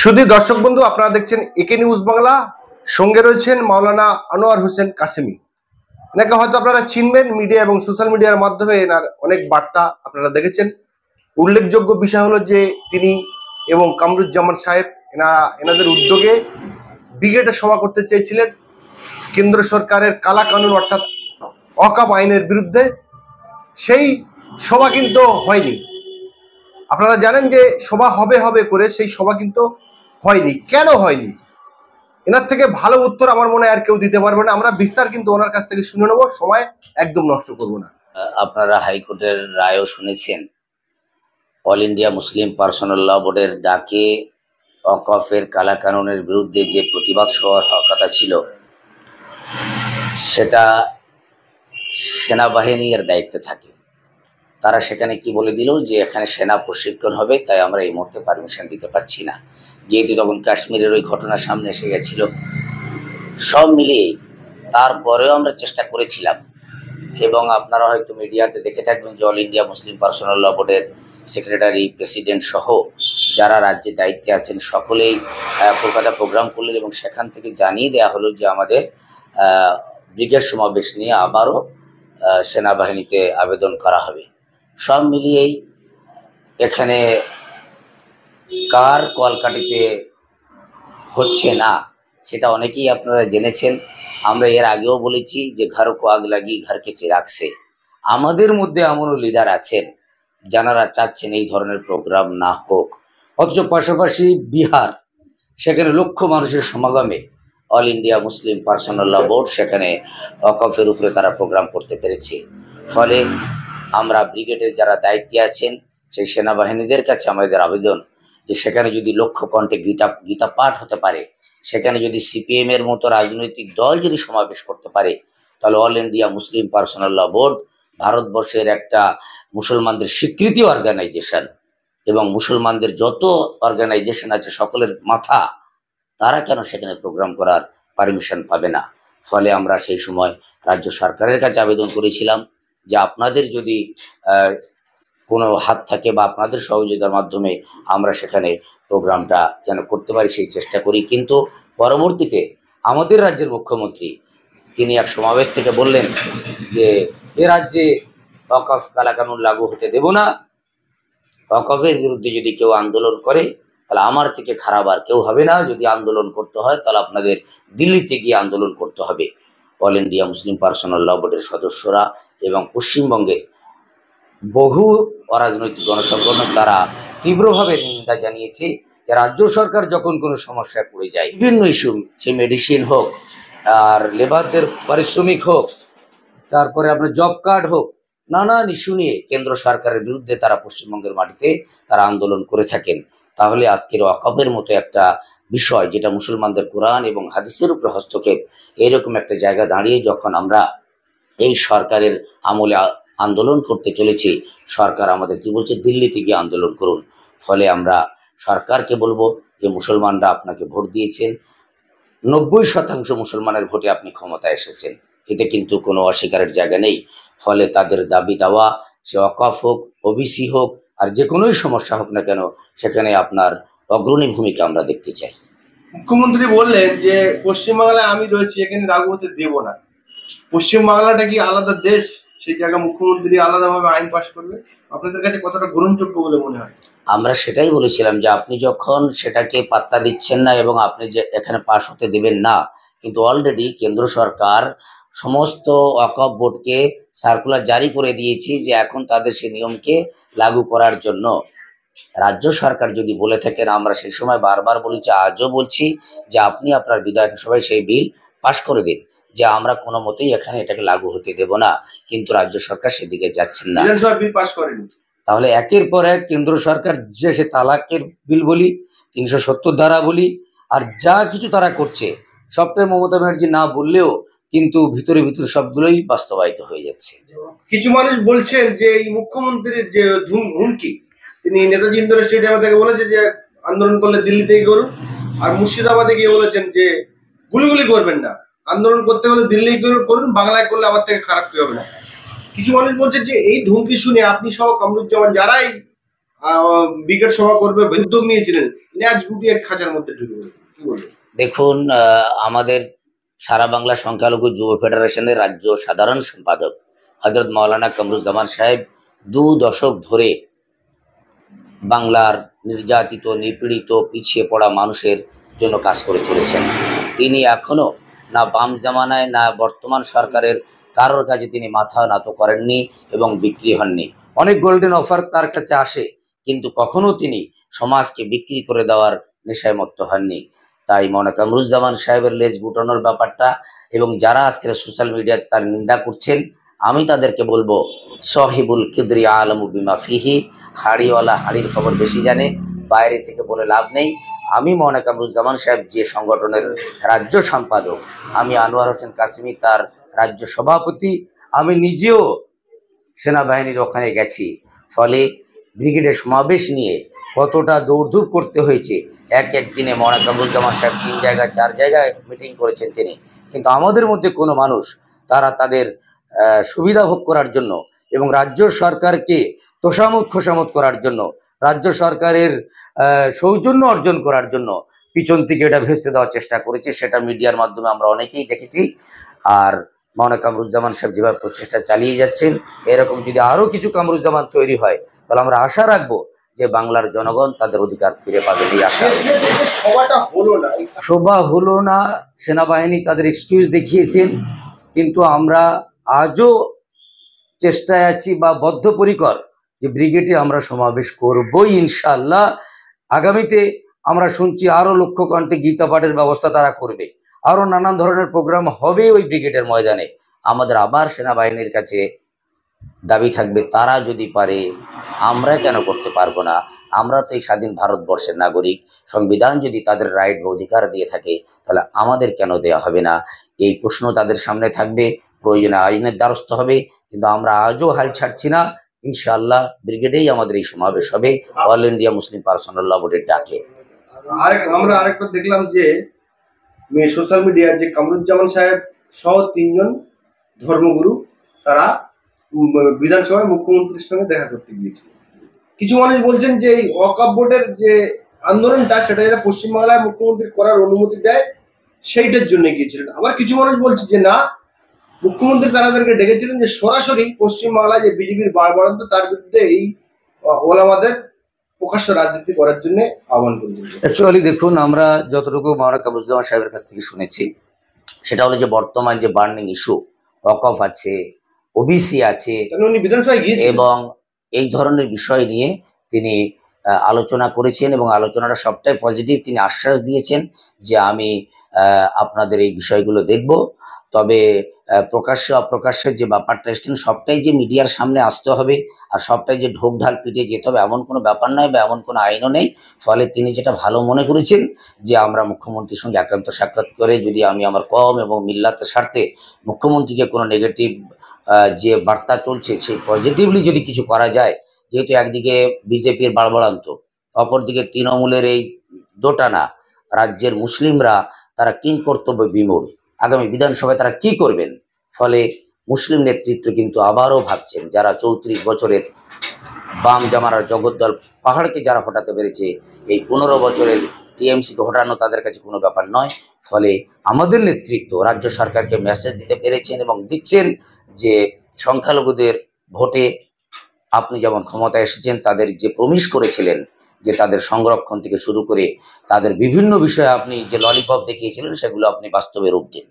শুধু দর্শক বন্ধু, আপনারা দেখছেন একে নিউজ বাংলা। সঙ্গে রয়েছেন মাওলানা আনোয়ার হোসেন কাসেমি। এনাকে হয়তো আপনারা চিনবেন মিডিয়া এবং সোশ্যাল মিডিয়ার মাধ্যমে। এনার অনেক বার্তা আপনারা দেখেছেন। উল্লেখযোগ্য বিষয় হলো যে তিনি এবং কামরুজ্জামান সাহেব এনাদের উদ্যোগে ব্রিগেডে সভা করতে চেয়েছিলেন কেন্দ্র সরকারের কালা কানুন অর্থাৎ ওয়াকফ আইনের বিরুদ্ধে। সেই সভা কিন্তু হয়নি। আপনারা জানেন যে সভা হবে হবে করে সেই সভা কিন্তু হয়নি। কেন হয়নি? এনার থেকে ভালো উত্তর আমার মনে হয় আর কেউ দিতে পারবে না। আমরা বিস্তার কিন্তু ওনার কাছ থেকে শুনে নেবো, সময় একদম নষ্ট করবো না। আপনারা হাইকোর্টের রায়ও শুনেছেন। অল ইন্ডিয়া মুসলিম পার্সোনাল ল বোর্ডের ডাকে ওয়াকফের কালা কানুনের বিরুদ্ধে যে প্রতিবাদ সভার কথা ছিল, সেটা সেনাবাহিনীর দায়িত্বে থাকে। তারা সেখানে কি বলে দিল যে এখানে সেনা প্রশিক্ষণ হবে, তাই আমরা এই মুহূর্তে পারমিশন দিতে পারছি না। যেহেতু তখন কাশ্মীরের ওই ঘটনা সামনে এসে গেছিল, সব মিলিয়ে তারপরেও আমরা চেষ্টা করেছিলাম। এবং আপনারা হয়তো মিডিয়াতে দেখে থাকবেন যে অল ইন্ডিয়া মুসলিম পার্সোনাল ল বোর্ডের সেক্রেটারি, প্রেসিডেন্ট সহ যারা রাজ্যে দায়িত্বে আছেন সকলেই কলকাতা প্রোগ্রাম করলেন এবং সেখান থেকে জানিয়ে দেওয়া হলো যে আমাদের ব্রিগেড সমাবেশ নিয়ে আবারও সেনাবাহিনীতে আবেদন করা হবে। সব মিলিয়েই এখানে কার কলকাটিতে হচ্ছে না সেটা অনেকেই আপনারা জেনেছেন। আমরা এর আগেও বলেছি যে ঘর কো আগ লাগি ঘরকে চিরাগ সে। আমাদের মধ্যে এমনও লিডার আছেন যারা চাচ্ছেন এই ধরনের প্রোগ্রাম না হোক, অথচ পাশাপাশি বিহার, সেখানে লক্ষ মানুষের সমাগমে অল ইন্ডিয়া মুসলিম পার্সোনাল ল বোর্ড সেখানে ওয়াকফের উপরে তারা প্রোগ্রাম করতে পেরেছে। ফলে আমরা ব্রিগেডের যারা দায়িত্বে আছেন সেই সেনাবাহিনীদের কাছে আমাদের আবেদন যে সেখানে যদি লক্ষ কণ্ঠে গীতা পাঠ হতে পারে, সেখানে যদি সিপিএম এর মতো রাজনৈতিক দল যদি সমাবেশ করতে পারে, তাহলে অল ইন্ডিয়া মুসলিম পার্সোনাল ল বোর্ড ভারতবর্ষের একটা মুসলমানদের স্বীকৃতি অর্গানাইজেশন এবং মুসলমানদের যত অর্গানাইজেশন আছে সকলের মাথা, তারা কেন সেখানে প্রোগ্রাম করার পারমিশন পাবে না? ফলে আমরা সেই সময় রাজ্য সরকারের কাছে আবেদন করেছিলাম যে আপনাদের যদি কোনো হাত থাকে বা আপনাদের সহযোগিতার মাধ্যমে আমরা সেখানে প্রোগ্রামটা যেন করতে পারি সেই চেষ্টা করি। কিন্তু পরবর্তীতে আমাদের রাজ্যের মুখ্যমন্ত্রী তিনি এক সমাবেশ থেকে বললেন যে এ রাজ্যে ওয়াকফ কালা কানুন লাগু হতে দেব না। ওয়াকফের বিরুদ্ধে যদি কেউ আন্দোলন করে তাহলে আমার থেকে খারাপ আর কেউ হবে না। যদি আন্দোলন করতে হয় তাহলে আপনাদের দিল্লিতে গিয়ে আন্দোলন করতে হবে। অল ইন্ডিয়া মুসলিম পার্সোনাল ল বোর্ডের সদস্যরা এবং পশ্চিমবঙ্গের বহু অরাজনৈতিক গণসংগঠন তারা তীব্রভাবে নিন্দা জানিয়েছে যে রাজ্য সরকার যখন কোনো সমস্যায় পড়ে যায়, বিভিন্ন ইস্যু, সে মেডিসিন হোক আর লেবারদের পারিশ্রমিক হোক, তারপরে আপনার জব কার্ড হোক, নানান ইস্যু নিয়ে কেন্দ্র সরকারের বিরুদ্ধে তারা পশ্চিমবঙ্গের মাটিতে তারা আন্দোলন করে থাকেন। তাহলে আজকের ওয়াকফের মতো একটা বিষয় যেটা মুসলমানদের কোরআন এবং হাদিসের উপরে হস্তক্ষেপ, এরকম একটা জায়গা দাঁড়িয়ে যখন আমরা এই সরকারের আমলে আন্দোলন করতে চলেছি, সরকার আমাদের কি বলছে, দিল্লিতে গিয়ে আন্দোলন করুন। ফলে আমরা সরকারকে বলবো যে মুসলমানরা আপনাকে ভোট দিয়েছেন, 90% মুসলমানের ভোটে আপনি ক্ষমতায় এসেছেন, এতে কিন্তু কোনো অস্বীকারের জায়গা নেই। ফলে তাদের দাবি দাওয়া, সে ওয়াকফ হোক, ওবিসি হোক, আর যে কোনোই সমস্যা হোক না কেন, সেখানে আপনার অগ্রণী ভূমিকা আমরা দেখতে চাই। মুখ্যমন্ত্রী বললেন যে পশ্চিমবাংলায় আমি রয়েছি, এখানে লাগু হতে দেব না। পশ্চিমবাংলাটা কি আলাদা দেশ? সেই জায়গায় মুখ্যমন্ত্রী আলাদাভাবে আইন পাশ করবে? আপনাদের কাছে কতটা গ্রহণযোগ্য বলে মনে হয়? আমরা সেটাই বলেছিলাম যে আপনি যখন সেটাকে পাত্তা দিচ্ছেন না এবং আপনি যে এখানে পাশ হতে দেবেন না, কিন্তু অলরেডি কেন্দ্র সরকার সমস্ত ওয়াকফ বোর্ডকে সার্কুলার জারি করে দিয়েছে যে এখন তাদের সেই নিয়মকে লাগু করার জন্য। রাজ্য সরকার যদি বলে থাকেন, আমরা সেই সময় বারবার বলেছি, আজও বলছি যে আপনি আপনার বিধায়ক সভায় সেই বিল পাশ করে দিন যে আমরা কোনো মতেই এখানে এটাকে লাগু হতে দেব না। কিন্তু রাজ্য সরকার সেদিকে যাচ্ছেন না। বিল পাশ করেনি। তাহলে একের পর এক কেন্দ্র সরকার যে সে তালাকের বিল বলি, 370 ধারা বলি, আর যা কিছু তারা করছে সবটাই মমতা ব্যানার্জি না বললেও কিন্তু ভিতরে ভিতরে সবগুলোই বাস্তবায়িত হয়ে যাচ্ছে। কিছু মানুষ বলছেন যে এই মুখ্যমন্ত্রীর যে হুমকি, তিনি নেতাজি ইন্ডোর স্টেডিয়ামে থেকে বলেছে যে আন্দোলন করলে দিল্লিতেই করুন, আর মুর্শিদাবাদে গিয়ে বলেছেন যে গুলিগুলি করবেন না, আন্দোলন করতে হলে দিল্লি করুন, বাংলায় করলে আমার থেকে খারাপ কি হবে না। কিছু মানুষ বলছে যে এই ধমকি শুনে আপনি সহ কামরুজ্জামান যারাই ব্রিগেড সভা করবে উদ্যোগ নিয়েছিলেন, ন্যাচ গুটিয়ে খাঁচার মধ্যে ঢুকবে, কি বলবেন? দেখুন, আমাদের সারা বাংলা সংখ্যালঘু যুব ফেডারেশনের রাজ্য সাধারণ সম্পাদক হজরত মাওলানা কামরুজ্জামান সাহেব 2 দশক ধরে বাংলার নির্যাতিত, নিপীড়িত, পিছিয়ে পড়া মানুষের জন্য কাজ করে চলেছেন। তিনি এখনো না বাম জামানায় না বর্তমান সরকারের কারোর কাছে তিনি মাথা নত করেননি এবং বিক্রি হননি। অনেক গোল্ডেন অফার তার কাছে আসে, কিন্তু কখনো তিনি সমাজকে বিক্রি করে দেওয়ার নেশায় মত্ত হননি। তাই মাওলানা কামরুজ্জামান সাহেবের লেজ গুটানোর ব্যাপারটা, এবং যারা আজকের সোশ্যাল মিডিয়ায় তার নিন্দা করছেন, আমি তাদেরকে বলবো, সাহিবুল কিদরি আলমু বিমা ফিহি, হাড়িওয়ালা হাড়ির খবর বেশি জানে, বাইরে থেকে বলে লাভ নেই। আমি মাওলানা কামরুজ্জামান সাহেব যে সংগঠনের রাজ্য সম্পাদক, আমি আনোয়ার হোসেন কাসেমি তার রাজ্য সভাপতি, আমি নিজেও সেনাবাহিনীর ওখানে গেছি। ফলে ব্রিগেডের সমাবেশ নিয়ে কতটা দৌড়ধূপ করতে হয়েছে। এক দিনে মাওলানা কামরুজ্জামান সাহেব 3 জায়গায় 4 জায়গায় মিটিং করেছেন তিনি, কিন্তু আমাদের মধ্যে কোনো মানুষ তারা তাদের সুবিধা ভোগ করার জন্য এবং রাজ্য সরকারকে তোষামত খোসামত করার জন্য, রাজ্য সরকারের সৌজন্য অর্জন করার জন্য পিছন থেকে এটা ভেস্তে দেওয়ার চেষ্টা করেছে। সেটা মিডিয়ার মাধ্যমে আমরা অনেকেই দেখেছি। আর মাওলানা কামরুজ্জামান সাহেব যেভাবে প্রচেষ্টা চালিয়ে যাচ্ছেন, এরকম যদি আরও কিছু কামরুজ্জামান তৈরি হয়, তাহলে আমরা আশা রাখবো যে বাংলার জনগণ তাদের অধিকার ফিরে পাবে। এই আশা। সভা হলো না, সেনাবাহিনী তাদের এক্সকিউজ দেখিয়েছেন, কিন্তু আমরা আজও চেষ্টায় আছি বা বদ্ধপরিকর যে ব্রিগেডে আমরা সমাবেশ করবই ইনশাআল্লাহ। আগামীতে আমরা শুনছি আরও লক্ষ কণ্ঠে গীতা পাঠের ব্যবস্থা তারা করবে, আরও নানান ধরনের প্রোগ্রাম হবে ওই ব্রিগেডের ময়দানে। আমাদের আবার সেনাবাহিনীর কাছে দাবি থাকবে, তারা যদি পারে আমরা কেন করতে পারবো না? আমরা তো এই স্বাধীন ভারতবর্ষের নাগরিক, সংবিধান যদি তাদের রাইট বা অধিকার দিয়ে থাকে, তাহলে আমাদের কেন দেওয়া হবে না? এই প্রশ্ন তাদের সামনে থাকবে, প্রয়োজনে আইনের দ্বারস্থ হবে। কিন্তু আমরা আজও হাল ছাড়ছি না। ইনশাআল্লাহ ব্রিগেডেই আমাদের এই সমাবেশ হবে অল ইন্ডিয়া মুসলিম পার্সোনাল ল বোর্ডের ডাকে। আমরা আরেকটা দেখলাম যে সোশ্যাল মিডিয়ায় যে কামরুজ্জামান সাহেব সহ 3 জন ধর্মগুরু তারা বিধানসভায় মুখ্যমন্ত্রীর সঙ্গে দেখা করতে গিয়েছিল। কিছু মানুষ বলছেন যে এই ওয়াকফ বোর্ডের যে আন্দোলনটা, সেটা যাতে পশ্চিমবাংলায় মুখ্যমন্ত্রী করার অনুমতি দেয় সেইটার জন্য গিয়েছিলেন। আবার কিছু মানুষ বলছে যে না, মুখ্যমন্ত্রী তাদেরকে ডেকেছিলেন যে সরাসরি পশ্চিমবাংলায় যে বিজেপির বাড়বাড়ন্ত তার বিরুদ্ধে এই ওলামাদের প্রকাশ্য রাজনীতি করার জন্য আহ্বান করেছেন। অ্যাকচুয়ালি দেখুন, আমরা যতটুকু মাওলানা কামরুজ্জামান সাহেবের কাছ থেকে শুনেছি, সেটা হলো যে বর্তমান যে বার্নিং ইস্যু, ওয়াকফ আছে, ওবিসি আছে, এবং এই ধরনের বিষয় নিয়ে তিনি আলোচনা করেছেন এবং আলোচনাটা সবটাই পজিটিভ। তিনি আশ্বাস দিয়েছেন যে আমি আপনাদের এই বিষয়গুলো দেখব, তবে প্রকাশ্য অপ্রকাশ্যের যে ব্যাপারটা এসেছেন সবটাই যে মিডিয়ার সামনে আসতে হবে আর সবটাই যে ঢোক ঢাল পিটে যেতে হবে এমন কোনো ব্যাপার নয় বা এমন কোনো আইনও নেই। ফলে তিনি যেটা ভালো মনে করেছেন যে আমরা মুখ্যমন্ত্রীর সঙ্গে একান্ত সাক্ষাৎ করে যদি আমি আমার কম এবং মিল্লাতের স্বার্থে মুখ্যমন্ত্রীকে কোনো নেগেটিভ যে বার্তা চলছে সেই পজিটিভলি যদি কিছু করা যায়, যেহেতু একদিকে বিজেপির বাড়বাড়ান্ত, অপরদিকে তৃণমূলের এই দোটানা, রাজ্যের মুসলিমরা তারা কিং কর্তব্য বিমূঢ়, আগামী বিধানসভায় তারা কি করবেন। ফলে মুসলিম নেতৃত্ব কিন্তু আবারও ভাবছেন, যারা 34 বছরের বাম জামানার জগদ্দল পাহাড়কে যারা হটাতে পেরেছে, এই 15 বছরের টিএমসিকে হটানো তাদের কাছে কোনো ব্যাপার নয়। ফলে আমাদের নেতৃত্ব রাজ্য সরকারকে মেসেজ দিতে পেরেছেন এবং দিচ্ছেন যে সংখ্যালঘুদের ভোটে আপনি যেমন ক্ষমতায় এসেছেন, তাদের যে প্রমিস করেছিলেন যে তাদের সংরক্ষণ থেকে শুরু করে তাদের বিভিন্ন বিষয়ে আপনি যে ললিপপ দেখিয়েছিলেন, সেগুলো আপনি বাস্তবে রূপ দিন।